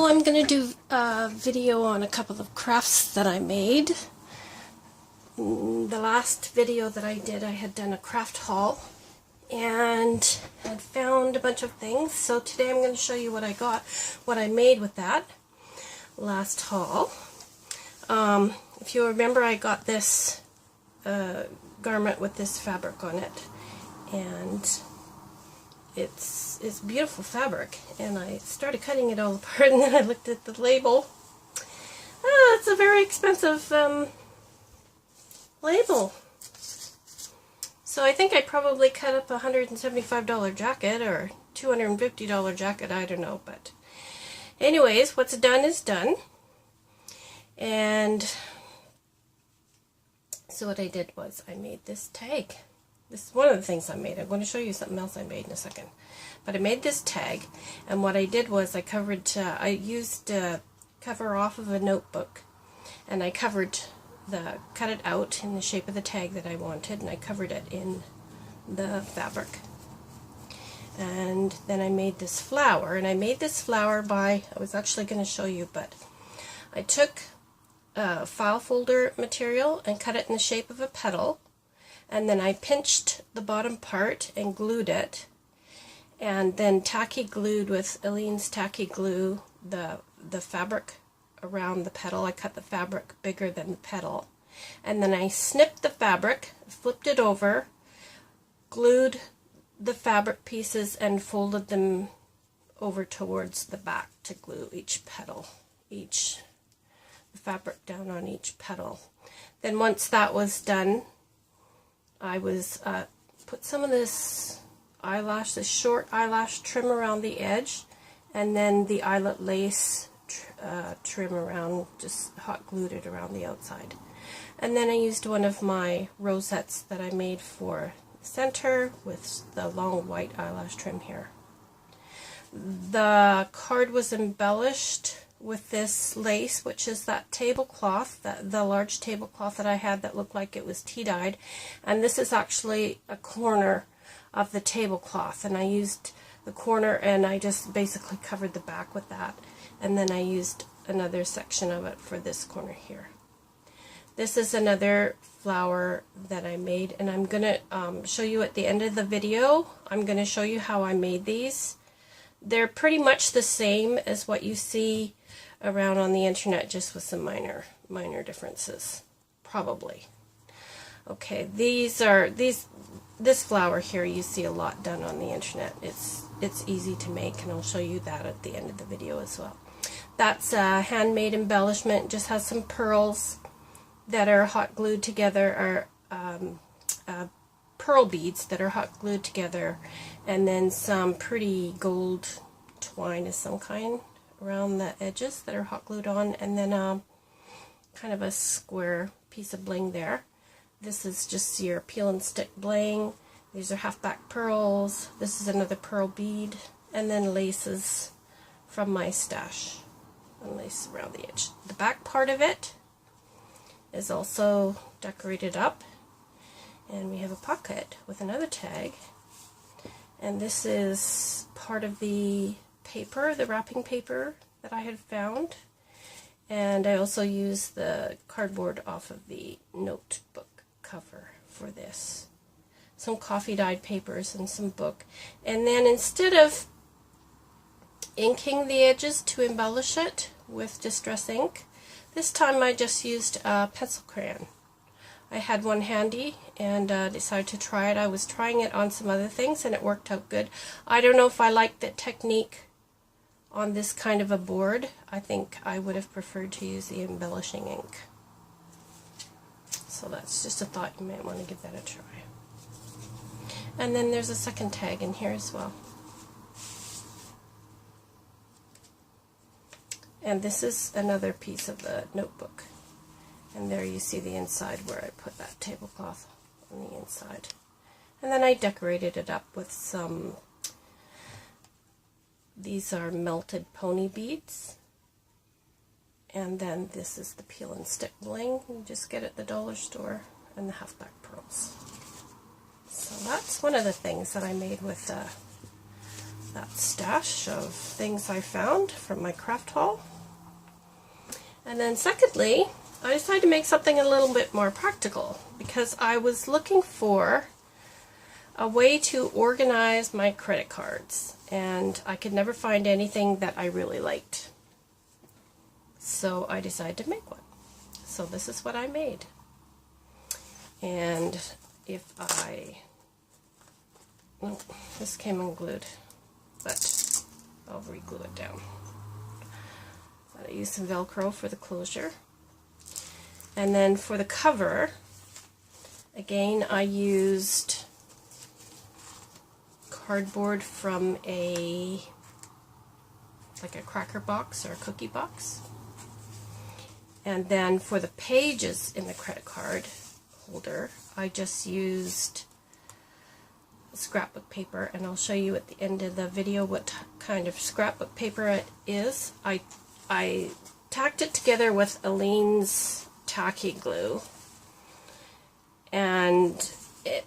So I'm going to do a video on a couple of crafts that I made. The last video that I did, I had done a craft haul and had found a bunch of things. So today I'm going to show you what I got, what I made with that last haul. If you remember, I got this garment with this fabric on it, and it's beautiful fabric, and I started cutting it all apart, and then I looked at the label. It's a very expensive label. So I think I probably cut up a $175 jacket or $250 jacket, I don't know, but anyways, what's done is done. And so what I did was I made this tag. This is one of the things I made. I'm going to show you something else I made in a second. But I made this tag, and what I did was I used cover off of a notebook, and I cut it out in the shape of the tag that I wanted, and I covered it in the fabric. And then I made this flower, and I made this flower by, I was actually going to show you, but I took file folder material and cut it in the shape of a petal, and then I pinched the bottom part and glued it, and then tacky glued with Aleene's tacky glue the fabric around the petal. I cut the fabric bigger than the petal, and then I snipped the fabric, flipped it over, glued the fabric pieces, and folded them over towards the back to glue each petal, the fabric down on each petal. Then once that was done, I was put some of this short eyelash trim around the edge, and then the eyelet lace trim around, just hot glued it around the outside. And then I used one of my rosettes that I made for the center with the long white eyelash trim here. The card was embellished with this lace, which is that tablecloth, the large tablecloth that I had that looked like it was tea-dyed, and this is actually a corner of the tablecloth, and I used the corner and I just basically covered the back with that, and then I used another section of it for this corner here. This is another flower that I made, and I'm going to show you at the end of the video. I'm going to show you how I made these. They're pretty much the same as what you see around on the internet, just with some minor differences, probably. Okay, this flower here, you see a lot done on the internet. It's easy to make, and I'll show you that at the end of the video as well. That's a handmade embellishment. Just has some pearls that are hot glued together, or pearl beads that are hot glued together, and then some pretty gold twine of some kind around the edges that are hot glued on, and then kind of a square piece of bling there. This is just your peel and stick bling. These are half-back pearls. This is another pearl bead, and then laces from my stash, and lace around the edge. The back part of it is also decorated up, and we have a pocket with another tag, and this is part of the paper, the wrapping paper that I had found, and I also used the cardboard off of the notebook cover for this. Some coffee dyed papers and some book, and then instead of inking the edges to embellish it with distress ink, this time I just used a pencil crayon. I had one handy and decided to try it. I was trying it on some other things and it worked out good. I don't know if I liked the technique on this kind of a board. I think I would have preferred to use the embellishing ink. So that's just a thought. You might want to give that a try. And then there's a second tag in here as well. And this is another piece of the notebook. And there you see the inside where I put that tablecloth on the inside. And then I decorated it up with some, these are melted pony beads. And then this is the peel and stick bling. You just get it at the dollar store, and the half-back pearls. So that's one of the things that I made with that stash of things I found from my craft haul. And then secondly, I decided to make something a little bit more practical because I was looking for a way to organize my credit cards, and I could never find anything that I really liked. So I decided to make one. So this is what I made. And if I... Oh, this came unglued, but I'll re-glue it down. I used some Velcro for the closure. And then for the cover, again, I used cardboard from like a cracker box or a cookie box. And then for the pages in the credit card holder, I just used scrapbook paper, and I'll show you at the end of the video what kind of scrapbook paper it is. I tacked it together with Aleene's tacky glue, and it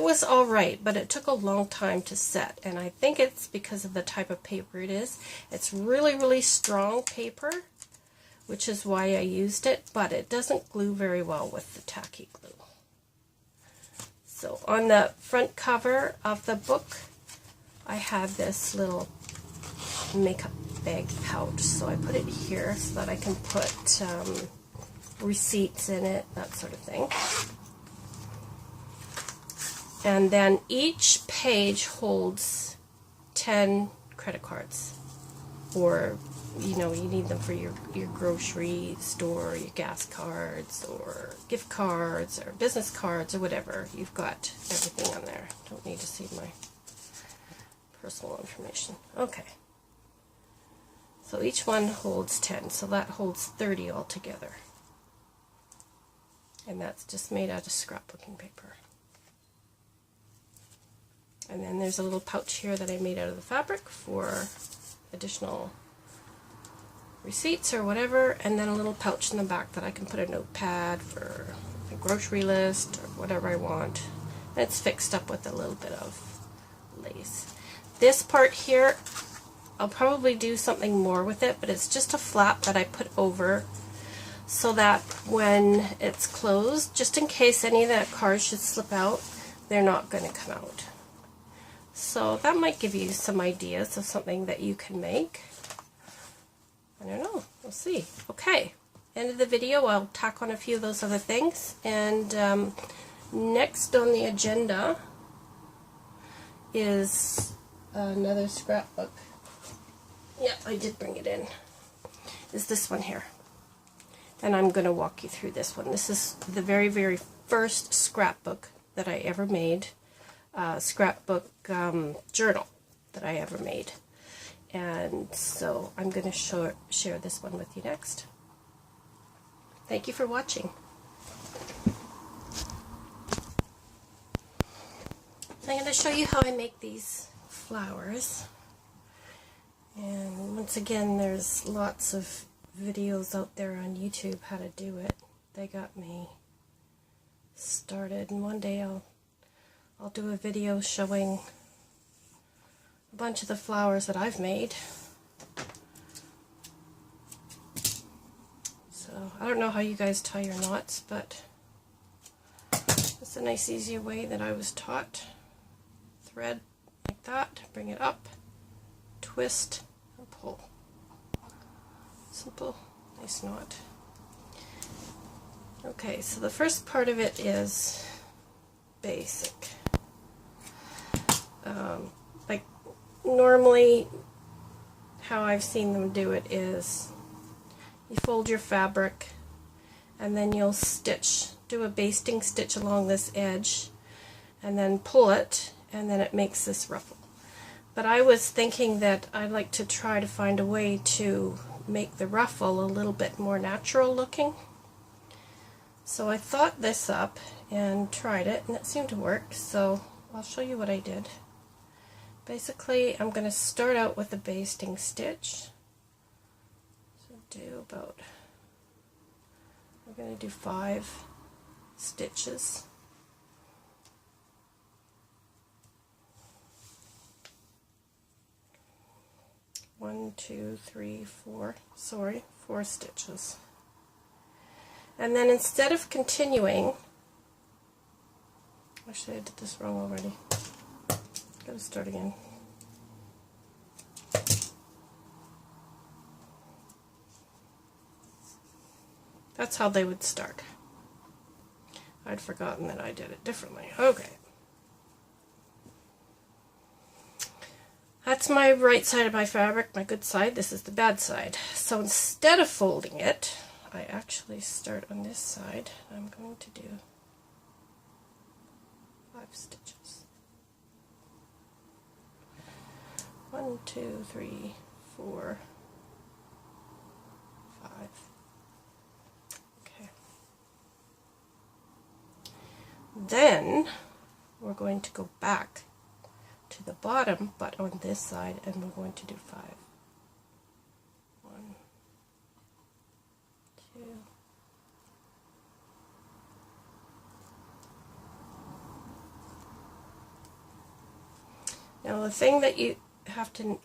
was alright, but it took a long time to set, and I think it's because of the type of paper it is. It's really strong paper, which is why I used it, but it doesn't glue very well with the tacky glue. So on the front cover of the book, I have this little makeup bag pouch. So I put it here so that I can put receipts in it, that sort of thing. And then each page holds 10 credit cards, or you need them for your grocery store, your gas cards, or gift cards, or business cards, or whatever. You've got everything on there. Don't need to see my personal information. Okay. So each one holds 10, so that holds 30 altogether. And that's just made out of scrapbooking paper. And then there's a little pouch here that I made out of the fabric for additional receipts or whatever, and then a little pouch in the back that I can put a notepad for a grocery list or whatever I want. And it's fixed up with a little bit of lace. This part here, I'll probably do something more with it, but it's just a flap that I put over so that when it's closed, just in case any of that cards should slip out, they're not going to come out. So that might give you some ideas of something that you can make. I don't know. We'll see. Okay. End of the video. I'll tack on a few of those other things. And next on the agenda is another scrapbook. Yeah, I did bring it in. Is this one here. And I'm going to walk you through this one. This is the very first scrapbook that I ever made. Scrapbook journal that I ever made. And so I'm going to share this one with you next. Thank you for watching. I'm going to show you how I make these flowers. And once again, there's lots of videos out there on YouTube how to do it. They got me started, and one day I'll do a video showing a bunch of the flowers that I've made. So I don't know how you guys tie your knots, but it's a nice easy way that I was taught. Thread like that, bring it up, twist, and pull. Simple, nice knot. Okay, so the first part of it is basic. Like normally how I've seen them do it is you fold your fabric and then you'll do a basting stitch along this edge and then pull it, and then it makes this ruffle. But I was thinking that I'd like to try to find a way to make the ruffle a little bit more natural looking. So I thought this up and tried it, and it seemed to work, so I'll show you what I did. Basically, I'm going to start out with a basting stitch. So we're going to do 5 stitches. 1, 2, 3, 4, sorry, 4 stitches. And then instead of continuing, actually I did this wrong already. Gotta start again. That's how they would start. I'd forgotten that I did it differently. Okay. That's my right side of my fabric, my good side. This is the bad side. So instead of folding it, I actually start on this side. I'm going to do 5 stitches. 1, 2, 3, 4, 5. Okay. Then we're going to go back to the bottom, but on this side, and we're going to do 5. 1, 2. Now the thing that you have to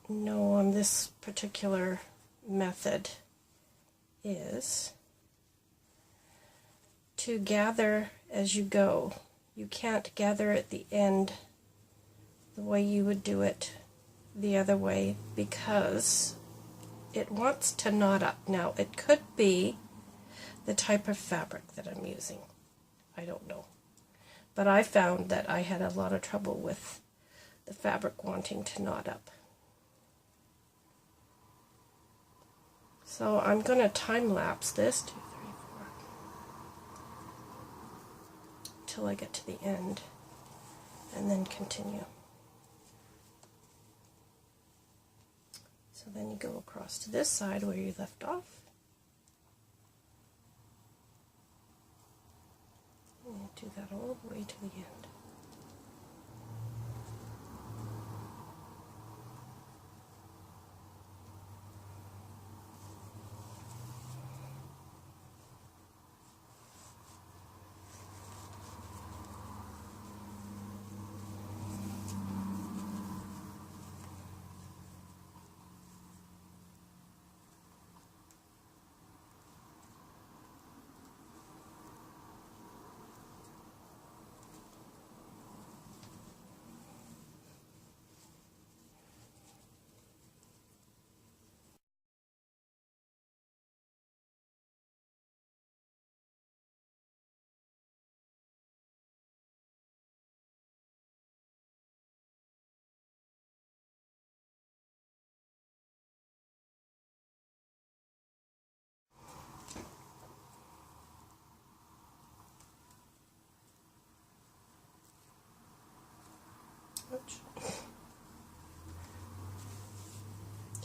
know on this particular method is to gather as you go. You can't gather at the end the way you would do it the other way, because it wants to knot up. Now it could be the type of fabric that I'm using. I don't know. But I found that I had a lot of trouble with the fabric wanting to knot up. So I'm going to time lapse this 2, 3, 4 till I get to the end, and then continue. So then you go across to this side where you left off. And you do that all the way to the end.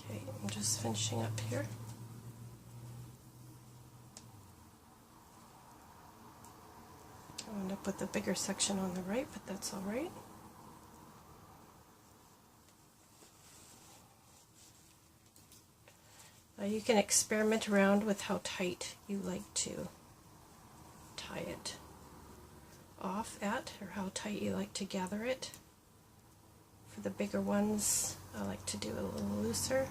Okay, I'm just finishing up here. I'll end up with a bigger section on the right, but that's all right. You can experiment around with how tight you like to tie it off at, or how tight you like to gather it. For the bigger ones, I like to do a little looser.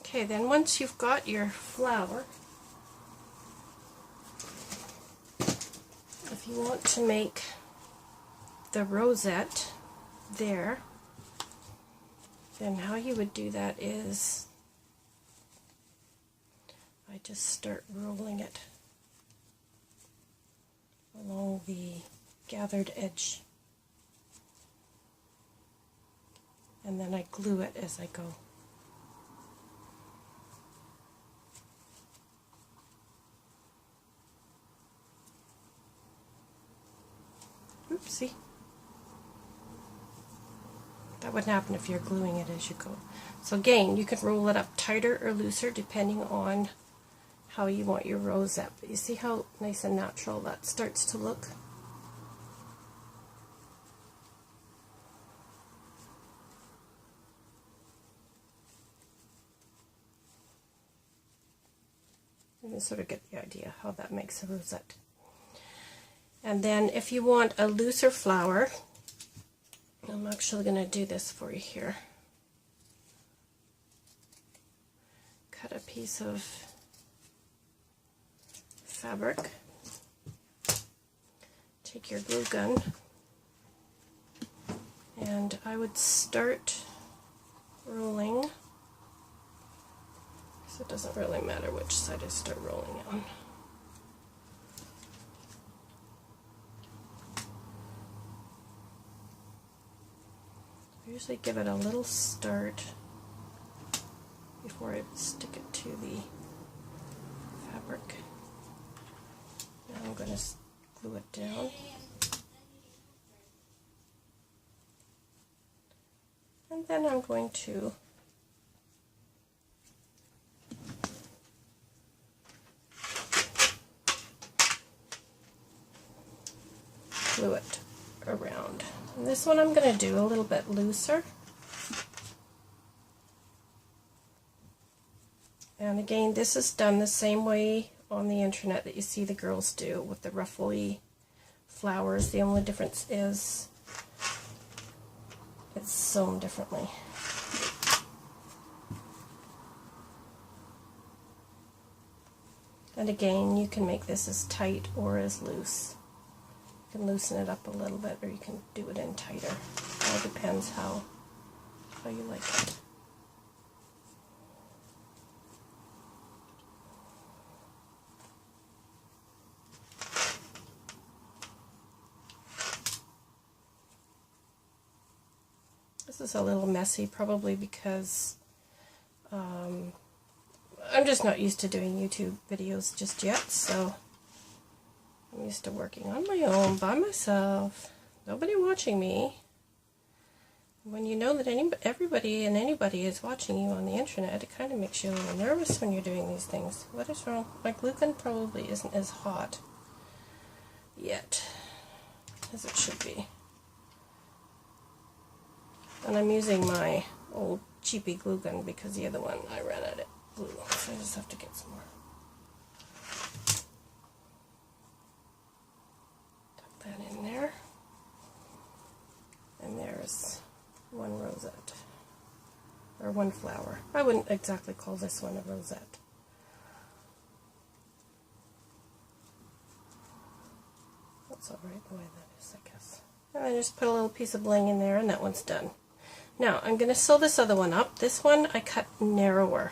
Okay, then once you've got your flower, if you want to make the rosette there, then how you would do that is I just start rolling it along the gathered edge, and then I glue it as I go. Oopsie. That wouldn't happen if you're gluing it as you go. So again, you can roll it up tighter or looser depending on how you want your rosette. But you see how nice and natural that starts to look? You can sort of get the idea how that makes a rosette. And then if you want a looser flower, I'm actually going to do this for you here. Cut a piece of fabric, take your glue gun, and I would start rolling, so it doesn't really matter which side I start rolling on. I usually give it a little start before I stick it to the fabric. Now I'm going to glue it down. And then I'm going to glue it around. And this one I'm going to do a little bit looser. And again, this is done the same way on the internet that you see the girls do with the ruffly flowers. The only difference is it's sewn differently. And again, you can make this as tight or as loose. You can loosen it up a little bit, or you can do it in tighter. It all depends how you like it. This is a little messy, probably because I'm just not used to doing YouTube videos just yet, so I'm used to working on my own by myself, nobody watching me. When you know that everybody and anybody is watching you on the internet, it kind of makes you a little nervous when you're doing these things. What is wrong? My glue gun probably isn't as hot yet as it should be. And I'm using my old cheapy glue gun because the other one I ran out of glue, so I just have to get some more. Tuck that in there. And there's one rosette, or one flower. I wouldn't exactly call this one a rosette. That's alright the way that is, I guess. And I just put a little piece of bling in there, and that one's done. Now, I'm going to sew this other one up. This one I cut narrower.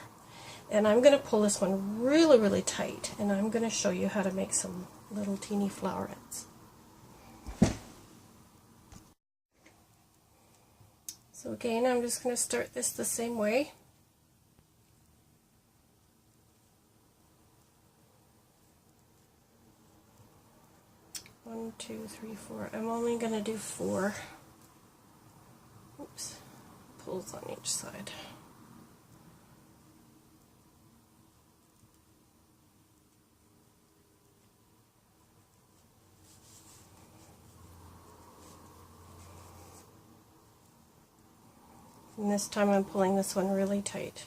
And I'm going to pull this one really, really tight. And I'm going to show you how to make some little teeny flowerets. So again, I'm just going to start this the same way. One, two, three, four. I'm only going to do 4. Oops. Pulls on each side. And this time I'm pulling this one really tight.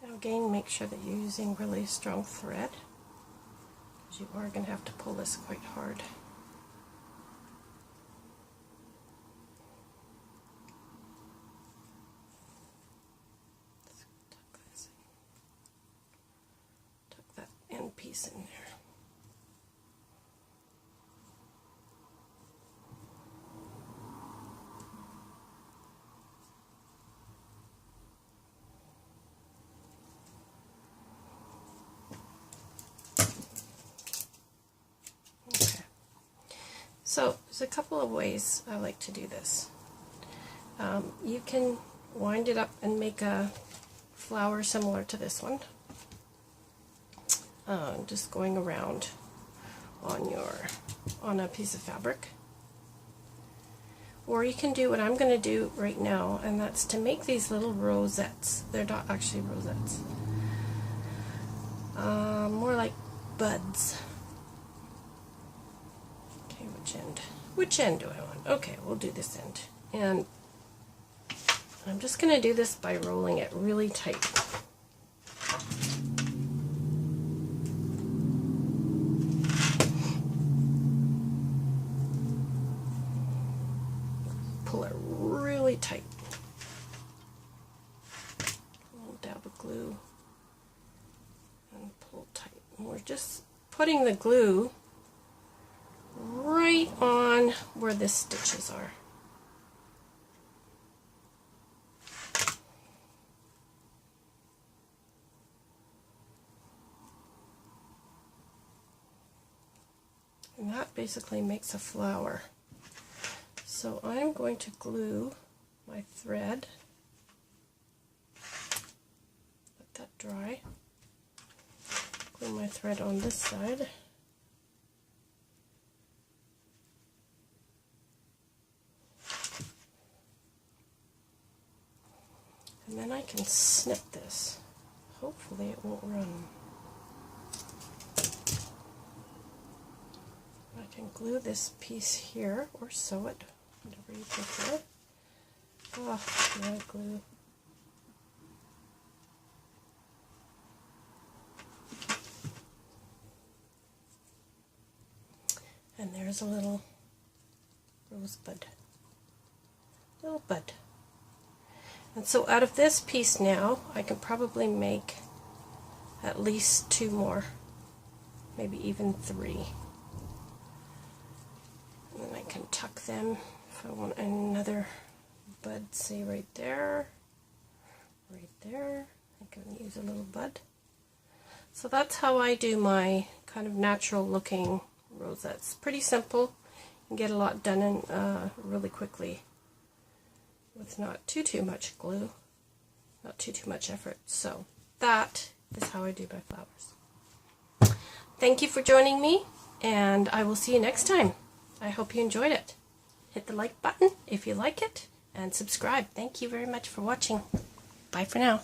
Now again, make sure that you're using really strong thread, because you are going to have to pull this quite hard. Tuck that end piece in there. So there's a couple of ways I like to do this. You can wind it up and make a flower similar to this one. Just going around on a piece of fabric. Or you can do what I'm going to do right now, and that's to make these little rosettes. They're not actually rosettes. More like buds. Okay, which end? Which end do I want? Okay, we'll do this end. And I'm just going to do this by rolling it really tight. Pull it really tight. A little dab of glue and pull tight. And we're just putting the glue right on where the stitches are. And that basically makes a flower. So I'm going to glue my thread, let that dry, glue my thread on this side, and then I can snip this. Hopefully it won't run. I can glue this piece here or sew it. Whatever you prefer. Oh, no glue. And there's a little rosebud. Little bud. And so out of this piece now, I can probably make at least 2 more. Maybe even 3. And then I can tuck them. If I want another bud, say right there, I can use a little bud. So that's how I do my kind of natural looking rosettes. Pretty simple. You can get a lot done in really quickly with not too much glue, not too much effort. So that is how I do my flowers. Thank you for joining me, and I will see you next time. I hope you enjoyed it. Hit the like button if you like it, and subscribe. Thank you very much for watching. Bye for now.